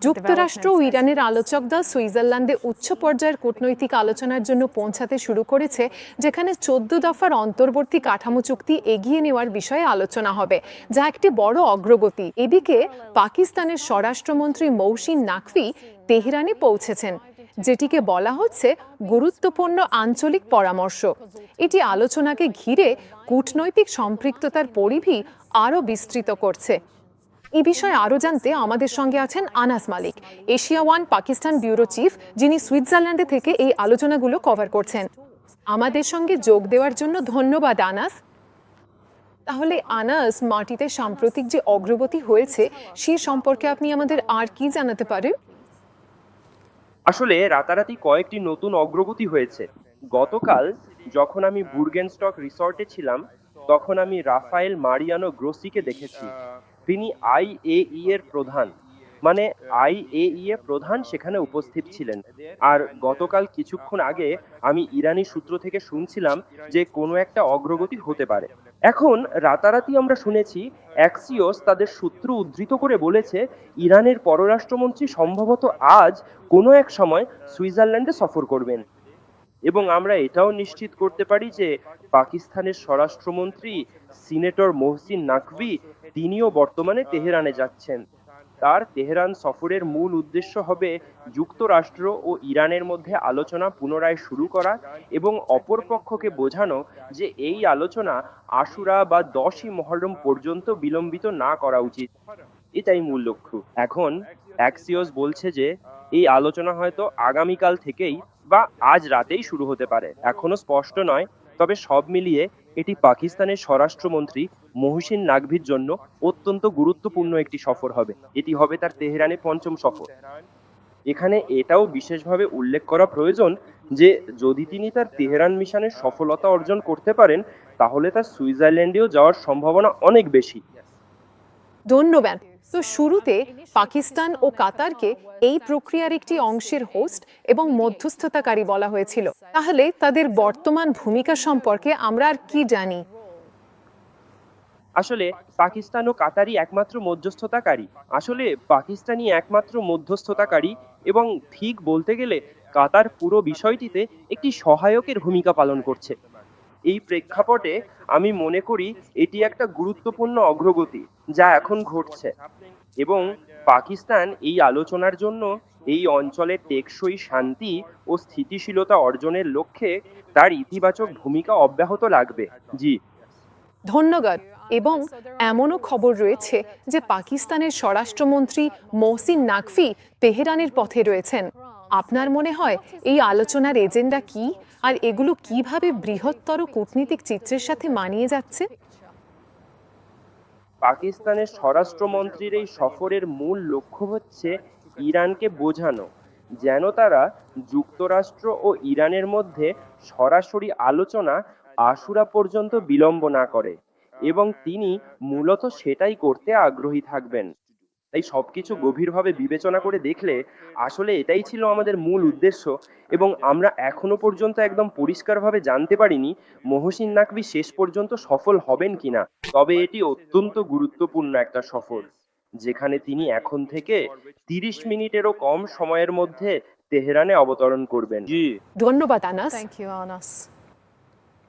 যুক্তরাষ্ট্র ও ইরানের আলোচক দল সুইজারল্যান্ডে উচ্চ পর্যায়ের কূটনৈতিক আলোচনার জন্য পৌঁছাতে শুরু করেছে, যেখানে 14 দফার অন্তর্বর্তী কাঠামো চুক্তি এগিয়ে নেওয়ার বিষয়ে আলোচনা হবে, যা একটি বড় অগ্রগতি। এদিকে পাকিস্তানের স্বরাষ্ট্রমন্ত্রী মহসিন নাকভি তেহরানে পৌঁছেছেন, যেটিকে বলা হচ্ছে গুরুত্বপূর্ণ আঞ্চলিক পরামর্শ। এটি আলোচনাকে ঘিরে কূটনৈতিক সম্পৃক্ততার পরিধি আরও বিস্তৃত করছে। এই বিষয়ে আরও জানতে আমাদের সঙ্গে আছেন Anas Malik, Asia one Pakistan bureau chief, যিনি সুইজারল্যান্ডে থেকে এই আলোচনাগুলো কভার করছেন। আমাদের সঙ্গে যোগ দেওয়ার জন্য ধন্যবাদ আনাস। তাহলে আনাস, মাটিতে সাম্প্রতিক যে অগ্রগতি হয়েছে সে সম্পর্কে আপনি আমাদের আর কি জানাতে পারেন? আসলে রাতারাতি কয়েকটি নতুন অগ্রগতি হয়েছে। গতকাল যখন আমি বুর্গেনস্টক রিসর্টে ছিলাম, তখন আমি রাফায়েল মারিয়ানো গ্রোসিকে দেখেছি। তিনি আইএই এর প্রধান, মানে আইএই প্রধান সেখানে উপস্থিত ছিলেন। আর গতকাল কিছুক্ষণ আগে আমি ইরানি সূত্র থেকে শুনছিলাম যে কোনো একটা অগ্রগতি হতে পারে। এখন রাতারাতি আমরা শুনেছি অ্যাক্সিওস তাদের সূত্র উদ্ধৃত করে বলেছে ইরানের পররাষ্ট্রমন্ত্রী সম্ভবত আজ কোনো এক সময় সুইজারল্যান্ডে সফর করবেন। এবং আমরা এটাও নিশ্চিত করতে পারি যে পাকিস্তানের স্বরাষ্ট্রমন্ত্রী সিনেটর মহসিন নাকভি তিনিও বর্তমানে তেহরানে যাচ্ছেন। তার তেহরান সফরের মূল উদ্দেশ্য হবে যুক্তরাষ্ট্র ও ইরানের মধ্যে আলোচনা পুনরায় শুরু করা এবং অপর পক্ষকে বোঝানো যে এই আলোচনা আশুরা বা 10ই মুহররম পর্যন্ত বিলম্বিত না করা উচিত। এটাই মূল লক্ষ্য। এখন অ্যাক্সিওস বলছে যে এই আলোচনা হয়তো আগামীকাল থেকেই বা আজ রাতেই শুরু হতে পারে, এখনো স্পষ্ট নয়। তবে সব মিলিয়ে এটি পাকিস্তানের স্বরাষ্ট্রমন্ত্রী মহসিন নাকভির জন্য অত্যন্ত গুরুত্বপূর্ণ একটি সফর হবে। এটি হবে তার তেহরানে 5ম সফর। এখানে এটাও বিশেষভাবে উল্লেখ করা প্রয়োজন যে যদি তিনি তার তেহরান মিশনের সফলতা অর্জন করতে পারেন, তাহলে তার সুইজারল্যান্ডেও যাওয়ার সম্ভাবনা অনেক বেশি। ধন্যবাদ। তো শুরুতে পাকিস্তান ও কাতারকে এই প্রক্রিয়ার একটি অংশের হোস্ট এবং মধ্যস্থতাকারী বলা হয়েছিল। তাহলে তাদের বর্তমান ভূমিকা সম্পর্কে আমরা আর কি জানি? আসলে পাকিস্তান ও কাতারই একমাত্র মধ্যস্থতাকারী। আসলে পাকিস্তানি একমাত্র মধ্যস্থতাকারী, এবং ঠিক বলতে গেলে কাতার পুরো বিষয়টিতে একটি সহায়কের ভূমিকা পালন করছে। এই প্রেক্ষাপটে আমি মনে করি এটি একটা গুরুত্বপূর্ণ অগ্রগতি যা এখন ঘটছে, এবং পাকিস্তান এই আলোচনার জন্য এই অঞ্চলের টেকসই শান্তি ও স্থিতিশীলতা অর্জনের লক্ষ্যে তার ইতিবাচক ভূমিকা অব্যাহত রাখবে। জি ধন্যবাদ। এবং এমনও খবর রয়েছে যে পাকিস্তানের স্বরাষ্ট্রমন্ত্রী মহসিন নাকভি তেহরানের পথে রয়েছেন। আপনার মনে হয় এই আলোচনার এজেন্ডা কি, আর এগুলো কিভাবে বৃহত্তর কূটনীতিক চিত্রের সাথে মানিয়ে যাচ্ছে? পাকিস্তানের স্বরাষ্ট্রমন্ত্রীর এই সফরের মূল লক্ষ্য হচ্ছে ইরানকে বোঝানো যেন তারা যুক্তরাষ্ট্র ও ইরানের মধ্যে সরাসরি আলোচনা আশুরা পর্যন্ত বিলম্ব না করে, এবং তিনি মূলত সেটাই করতে আগ্রহী থাকবেন। তাই সবকিছু গভীরভাবে বিবেচনা করে দেখলে আসলে এটাই ছিল আমাদের মূল উদ্দেশ্য, এবং আমরা এখনো পর্যন্ত একদম পরিষ্কারভাবে জানতে পারিনি মহসিন নাকভি শেষ পর্যন্ত সফল হবেন কিনা। তবে এটি অত্যন্ত গুরুত্বপূর্ণ একটা সফর, যেখানে তিনি এখন থেকে 30 মিনিটেরও কম সময়ের মধ্যে তেহরানে অবতরণ করবেন। জি ধন্যবাদ আনাস।